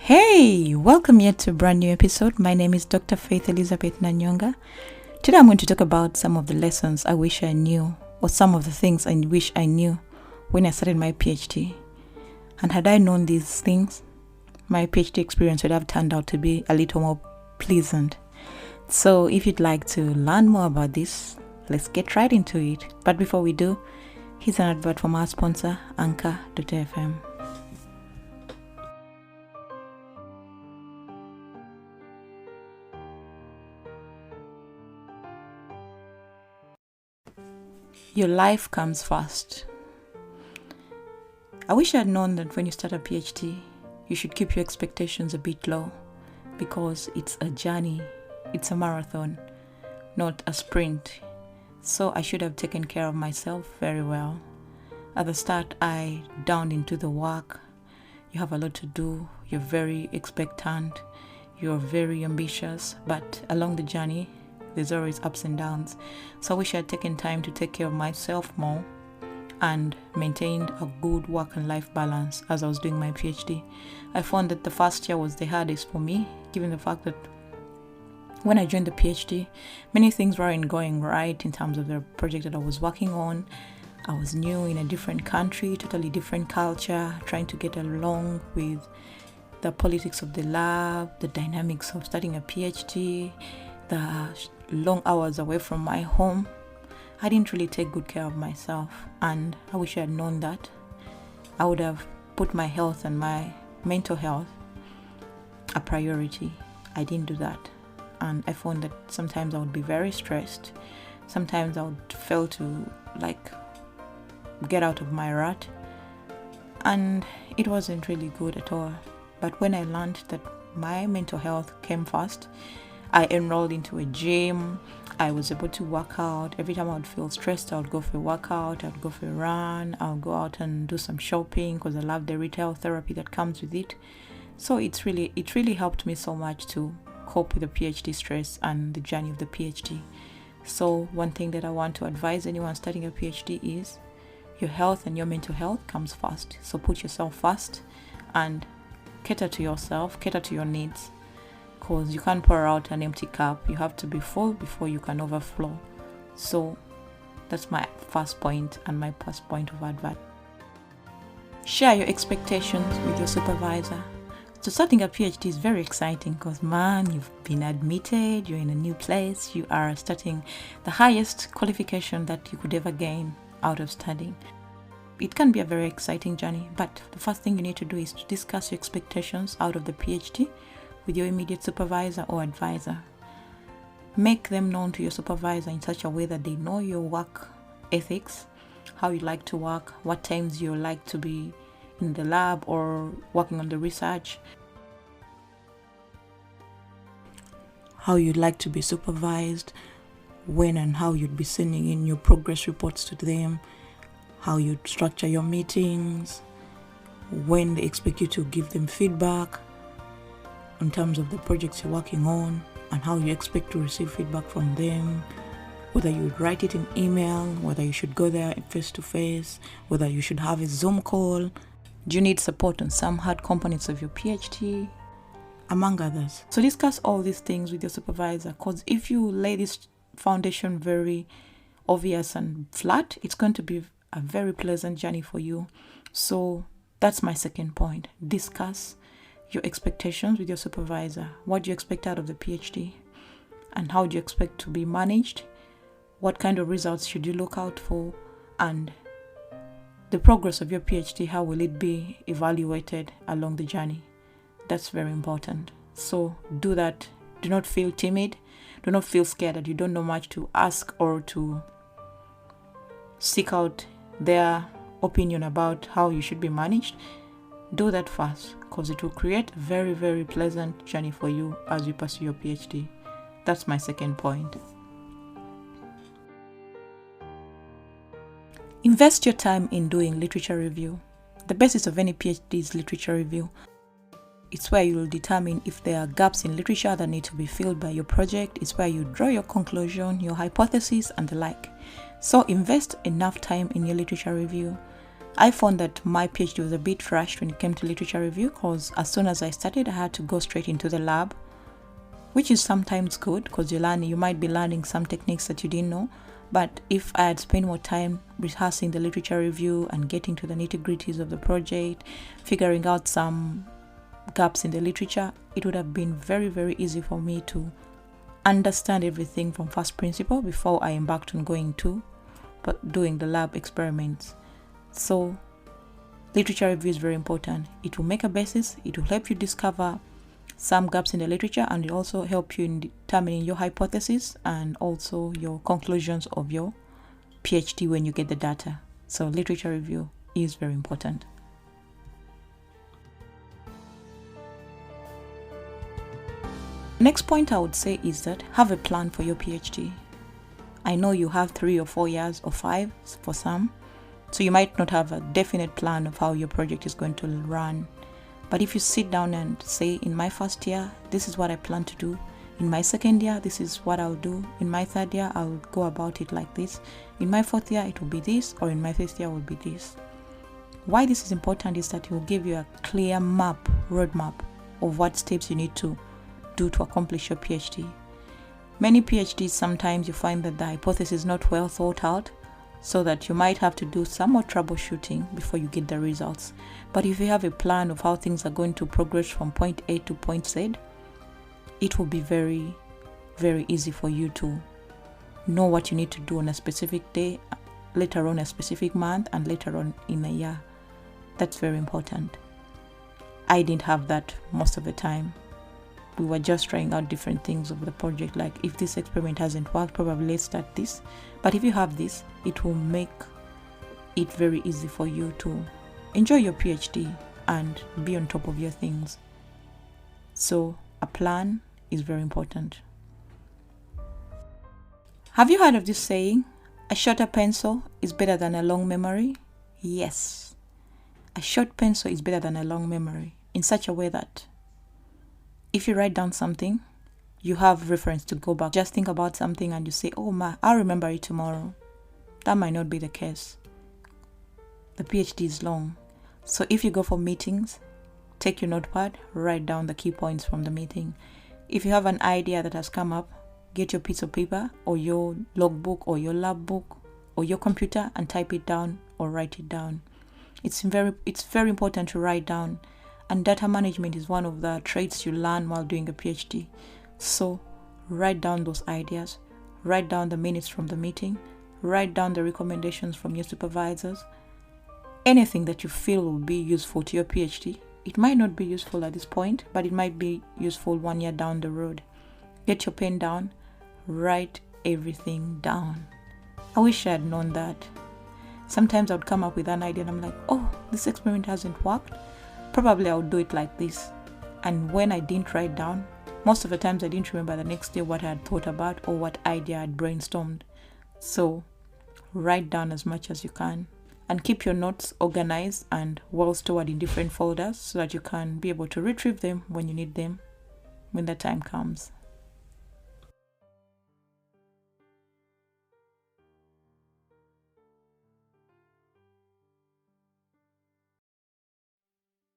Hey, welcome yet to a brand new episode. My name is Dr. Faith Elizabeth Nanyonga. Today I'm going to talk about some of the lessons I wish I knew, or some of the things I wish I knew when I started my PhD. And had I known these things, my PhD experience would have turned out to be a little more pleasant. So if you'd like to learn more about this, let's get right into it. But before we do, here's an advert from our sponsor, Anchor.fm. Your life comes first. I wish I had known that when you start a PhD, you should keep your expectations a bit low, because it's a journey, it's a marathon, not a sprint. So I should have taken care of myself very well. At the start, I downed into the work. You have a lot to do, you're very expectant, you're very ambitious, but along the journey, there's always ups and downs. So I wish I had taken time to take care of myself more and maintained a good work and life balance as I was doing my PhD. I found that the first year was the hardest for me, given the fact that when I joined the PhD, many things weren't going right in terms of the project that I was working on. I was new in a different country, totally different culture, trying to get along with the politics of the lab, the dynamics of starting a PhD, the long hours away from my home. I didn't really take good care of myself, and I wish I had known that. I would have put my health and my mental health a priority. I didn't do that, and I found that sometimes I would be very stressed. Sometimes I would fail to get out of my rut, and it wasn't really good at all. But when I learned that my mental health came first, I enrolled into a gym. I was able to work out. Every time I would feel stressed, I would go for a workout, I would go for a run, I would go out and do some shopping because I love the retail therapy that comes with it. So it really helped me so much to cope with the PhD stress and the journey of the PhD. So one thing that I want to advise anyone starting a PhD is your health and your mental health comes first. So put yourself first and cater to yourself, cater to your needs. Because you can't pour out an empty cup. You have to be full before you can overflow. So that's my first point and my first point of advice. Share your expectations with your supervisor. So starting a PhD is very exciting because, man, you've been admitted, you're in a new place, you are starting the highest qualification that you could ever gain out of studying. It can be a very exciting journey, but the first thing you need to do is to discuss your expectations out of the PhD with your immediate supervisor or advisor. Make them known to your supervisor in such a way that they know your work ethics, how you like to work, what times you like to be in the lab or working on the research, how you'd like to be supervised, when and how you'd be sending in your progress reports to them, how you'd structure your meetings, when they expect you to give them feedback in terms of the projects you're working on, and how you expect to receive feedback from them, whether you would write it in email, whether you should go there face to face, whether you should have a Zoom call. Do you need support on some hard components of your PhD, among others? So discuss all these things with your supervisor, because if you lay this foundation very obvious and flat, it's going to be a very pleasant journey for you. So that's my second point. Discuss your expectations with your supervisor. What do you expect out of the PhD? And how do you expect to be managed? What kind of results should you look out for? And the progress of your PhD, how will it be evaluated along the journey? That's very important. So do that. Do not feel timid. Do not feel scared that you don't know much to ask or to seek out their opinion about how you should be managed. Do that first, because it will create a very, very pleasant journey for you as you pursue your PhD. That's my second point. Invest your time in doing literature review. The basis of any PhD is literature review. It's where you will determine if there are gaps in literature that need to be filled by your project. It's where you draw your conclusion, your hypothesis, and the like. So invest enough time in your literature review. I found that my PhD was a bit rushed when it came to literature review, because as soon as I started, I had to go straight into the lab, which is sometimes good because you might be learning some techniques that you didn't know. But if I had spent more time rehearsing the literature review and getting to the nitty-gritties of the project, figuring out some gaps in the literature, it would have been very, very easy for me to understand everything from first principle before I embarked on going to doing the lab experiments. So literature review is very important. It will make a basis, it will help you discover some gaps in the literature, and it also help you in determining your hypothesis and also your conclusions of your PhD when you get the data. So literature review is very important. Next point I would say is that have a plan for your PhD. I know you have 3 or 4 years or 5 for some, so you might not have a definite plan of how your project is going to run. But if you sit down and say, in my first year, this is what I plan to do. In my second year, this is what I'll do. In my third year, I'll go about it like this. In my fourth year, it will be this, or in my fifth year, it will be this. Why this is important is that it will give you a clear roadmap of what steps you need to do to accomplish your PhD. Many PhDs, sometimes you find that the hypothesis is not well thought out, so that you might have to do some more troubleshooting before you get the results. But if you have a plan of how things are going to progress from point A to point Z, it will be very, very easy for you to know what you need to do on a specific day, later on a specific month, and later on in a year. That's very important. I didn't have that most of the time. We were just trying out different things of the project, like if this experiment hasn't worked, probably let's start this. But if you have this, it will make it very easy for you to enjoy your PhD and be on top of your things. So a plan is very important. Have you heard of this saying, a shorter pencil is better than a long memory? Yes. A short pencil is better than a long memory, in such a way that if you write down something, you have reference to go back. Just think about something and you say, oh I'll remember it tomorrow. That might not be the case. The PhD is long. So if you go for meetings, take your notepad, write down the key points from the meeting. If you have an idea that has come up, get your piece of paper or your logbook or your lab book or your computer and type it down or write it down. It's very important to write down. And data management is one of the traits you learn while doing a PhD. So write down those ideas, write down the minutes from the meeting, write down the recommendations from your supervisors. Anything that you feel will be useful to your PhD. It might not be useful at this point, but it might be useful 1 year down the road. Get your pen down, write everything down. I wish I had known that. Sometimes I would come up with an idea and I'm like, oh, this experiment hasn't worked. Probably I would do it like this. And when I didn't write down, most of the times I didn't remember the next day what I had thought about or what idea I had brainstormed. So write down as much as you can and keep your notes organized and well stored in different folders so that you can be able to retrieve them when you need them when the time comes.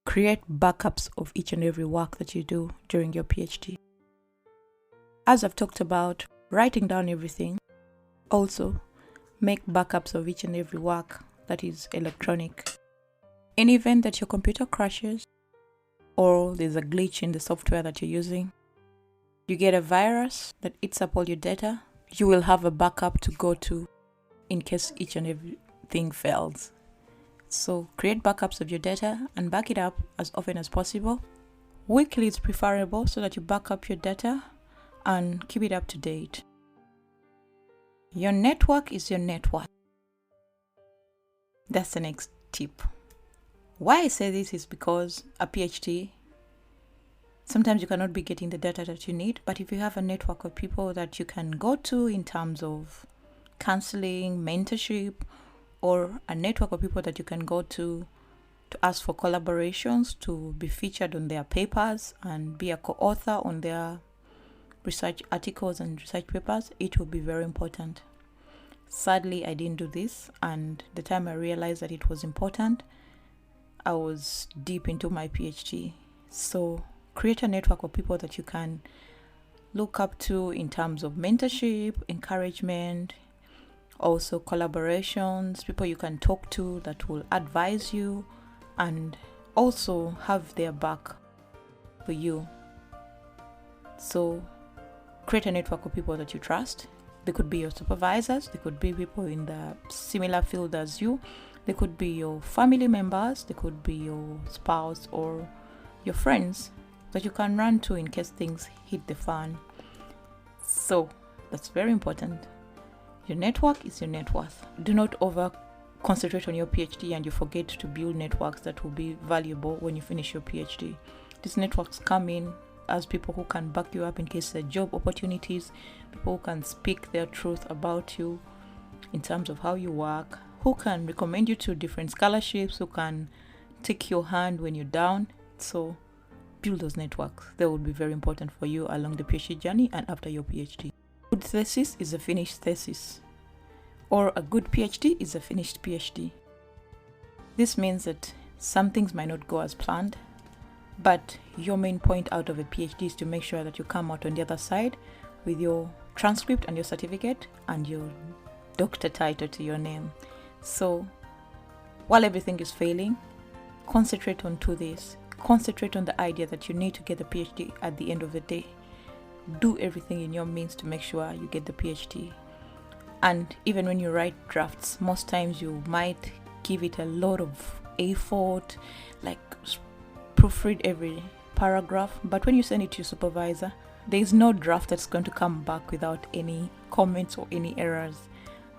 Create backups of each and every work that you do during your PhD. As I've talked about, writing down everything. Also, make backups of each and every work that is electronic. In the event that your computer crashes or there's a glitch in the software that you're using, you get a virus that eats up all your data, you will have a backup to go to in case each and everything fails. So create backups of your data and back it up as often as possible. Weekly is preferable so that you back up your data and keep it up to date. Your network is your net worth. That's the next tip. Why I say this is because a PhD, sometimes you cannot be getting the data that you need, but if you have a network of people that you can go to in terms of counseling, mentorship, or a network of people that you can go to ask for collaborations, to be featured on their papers and be a co-author on their research articles and research papers, it will be very important. Sadly, I didn't do this, and the time I realized that it was important, I was deep into my PhD. So create a network of people that you can look up to in terms of mentorship, encouragement, also collaborations, people you can talk to that will advise you and also have their back for you. So create a network of people that you trust. They could be your supervisors, they could be people in the similar field as you, they could be your family members, they could be your spouse or your friends that you can run to in case things hit the fan. So that's very important. Your network is your net worth. Do not over concentrate on your PhD and you forget to build networks that will be valuable when you finish your PhD. These networks come in as people who can back you up in case there are job opportunities, people who can speak their truth about you in terms of how you work, who can recommend you to different scholarships, who can take your hand when you're down. So build those networks. They will be very important for you along the PhD journey and after your PhD. A good thesis is a finished thesis, or a good PhD is a finished PhD. This means that some things might not go as planned, but your main point out of a PhD is to make sure that you come out on the other side with your transcript and your certificate and your doctor title to your name. So while everything is failing, concentrate on two things. Concentrate on the idea that you need to get a PhD at the end of the day. Do everything in your means to make sure you get the PhD. And even when you write drafts, most times you might give it a lot of effort, like proofread every paragraph, but when you send it to your supervisor, there is no draft that's going to come back without any comments or any errors.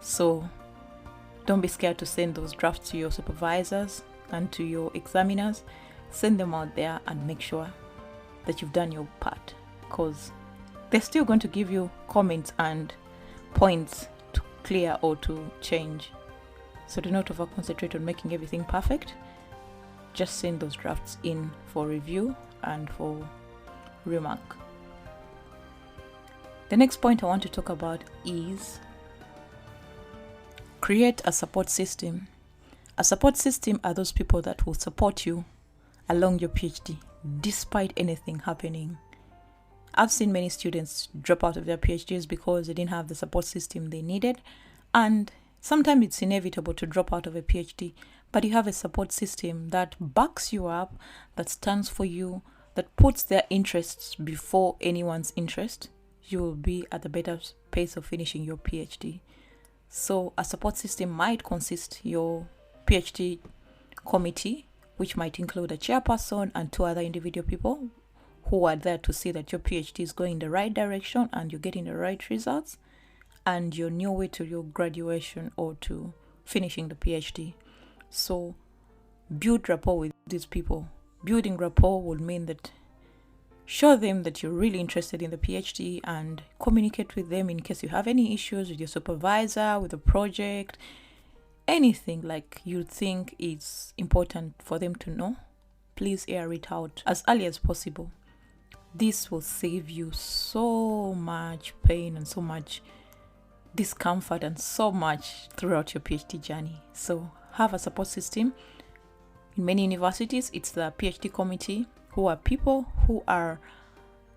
So don't be scared to send those drafts to your supervisors and to your examiners. Send them out there and make sure that you've done your part, because they're still going to give you comments and points to clear or to change. So do not over concentrate on making everything perfect. Just send those drafts in for review and for remark. The next point I want to talk about is create a support system. A support system are those people that will support you along your PhD despite anything happening. I've seen many students drop out of their PhDs because they didn't have the support system they needed, and sometimes it's inevitable to drop out of a PhD, but you have a support system that backs you up, that stands for you, that puts their interests before anyone's interest. You will be at a better pace of finishing your PhD. So a support system might consist your PhD committee, which might include a chairperson and two other individual people who are there to see that your PhD is going in the right direction and you're getting the right results and you're on your way to your graduation or to finishing the PhD. So build rapport with these people. Building rapport will mean that show them that you're really interested in the PhD and communicate with them in case you have any issues with your supervisor, with the project, anything like you think is important for them to know. Please air it out as early as possible. This will save you so much pain and so much discomfort and so much throughout your PhD journey. So have a support system. In many universities, it's the PhD committee, who are people who are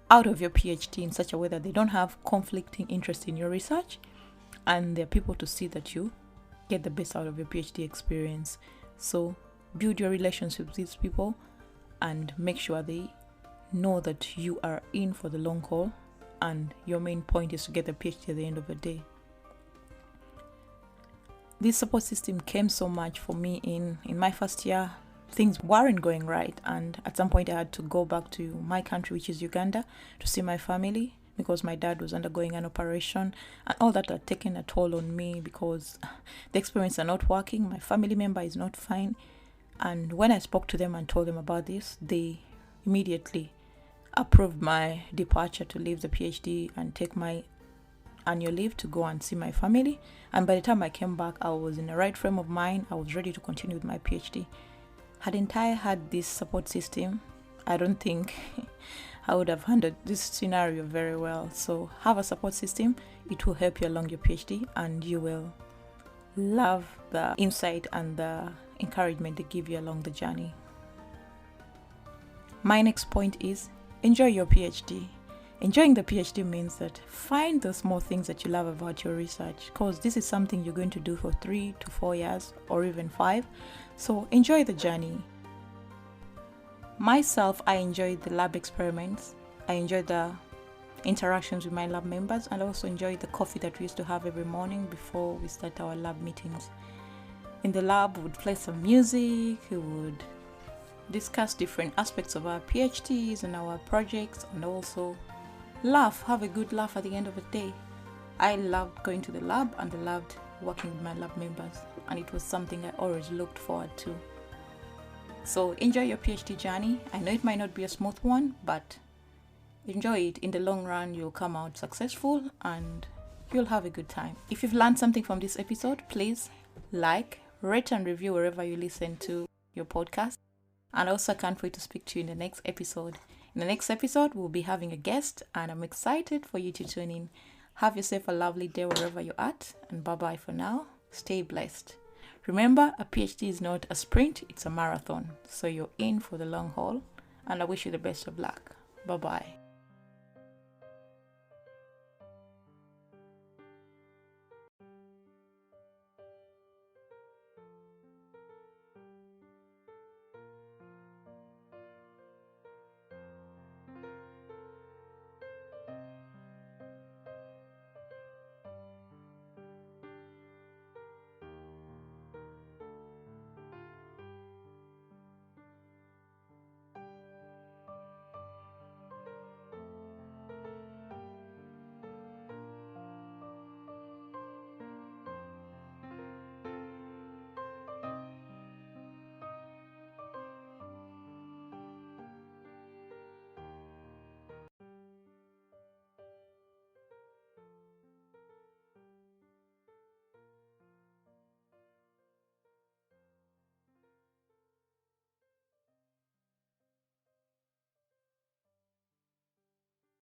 out of your PhD in such a way that they don't have conflicting interest in your research, and they're people to see that you get the best out of your PhD experience. So build your relationship with these people and make sure they know that you are in for the long haul and your main point is to get the PhD at the end of the day. This support system came so much for me in my first year. Things weren't going right, and at some point I had to go back to my country, which is Uganda, to see my family because my dad was undergoing an operation, and all that had taken a toll on me because the experiments are not working, my family member is not fine. And when I spoke to them and told them about this, they immediately approved my departure to leave the PhD and take my annual leave to go and see my family. And by the time I came back, I was in the right frame of mind. I was ready to continue with my PhD. Hadn't I had this support system, I don't think I would have handled this scenario very well. So have a support system. It will help you along your PhD and you will love the insight and the encouragement they give you along the journey. My next point is enjoy your PhD. Enjoying the PhD means that find the small things that you love about your research, because this is something you're going to do for 3 to 4 years or even 5. So enjoy the journey. Myself, I enjoyed the lab experiments. I enjoyed the interactions with my lab members, and also enjoyed the coffee that we used to have every morning before we start our lab meetings. In the lab, we would play some music, we would discuss different aspects of our PhDs and our projects, and also laugh, have a good laugh at the end of the day. I loved going to the lab and I loved working with my lab members, and it was something I always looked forward to. So enjoy your PhD journey. I know it might not be a smooth one, but enjoy it. In the long run, you'll come out successful and you'll have a good time. If you've learned something from this episode, please like, rate and review wherever you listen to your podcast. And also I can't wait to speak to you in the next episode. In the next episode, we'll be having a guest, and I'm excited for you to tune in. Have yourself a lovely day wherever you're at, and bye-bye for now. Stay blessed. Remember, a PhD is not a sprint, it's a marathon. So you're in for the long haul, and I wish you the best of luck. Bye-bye.